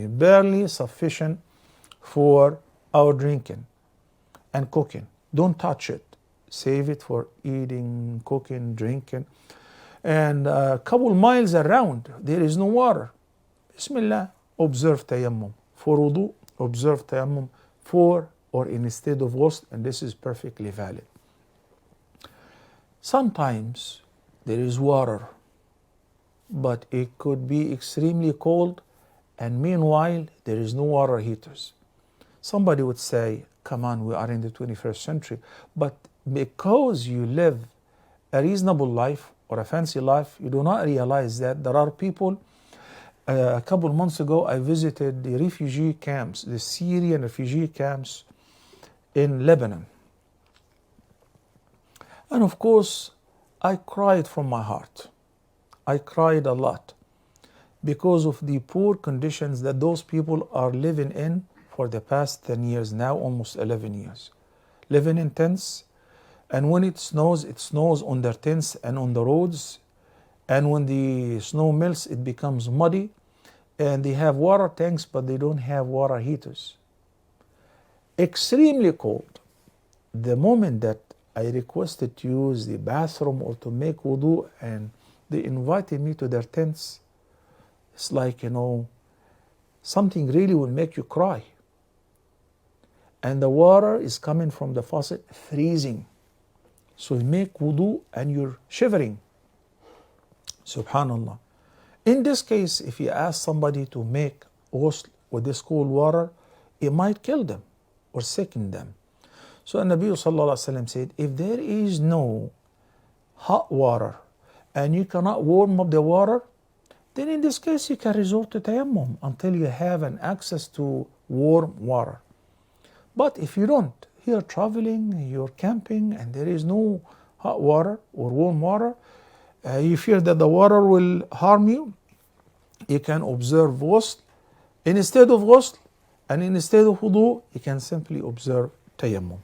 barely sufficient for our drinking and cooking. Don't touch it. Save it for eating, cooking, drinking. And a couple miles around, there is no water. Bismillah, observe tayammum. For wudu, observe tayammum for or instead of ghusl, and this is perfectly valid. Sometimes there is water, but it could be extremely cold, and meanwhile there is no water heaters. Somebody would say, come on, we are in the 21st century, but because you live a reasonable life or a fancy life, you do not realize that there are people. A couple months ago, I visited the refugee camps, the Syrian refugee camps in Lebanon. And of course, I cried from my heart. I cried a lot because of the poor conditions that those people are living in for the past 10 years now, almost 11 years. Living in tents, and when it snows on their tents and on the roads. And when the snow melts, it becomes muddy. And they have water tanks, but they don't have water heaters. Extremely cold. The moment that I requested to use the bathroom or to make wudu, and they invited me to their tents, it's like, something really will make you cry. And the water is coming from the faucet, freezing. So you make wudu and you're shivering. Subhanallah. In this case, if you ask somebody to make ghusl with this cold water, it might kill them or sicken them. So Nabi Sallallahu Alaihi Wasallam said, if there is no hot water and you cannot warm up the water, then in this case you can resort to tayammum until you have an access to warm water. But if you don't, you're traveling, you're camping, and there is no hot water or warm water, you fear that the water will harm you, you can observe ghusl instead of ghusl, and instead of wudu, you can simply observe tayammum.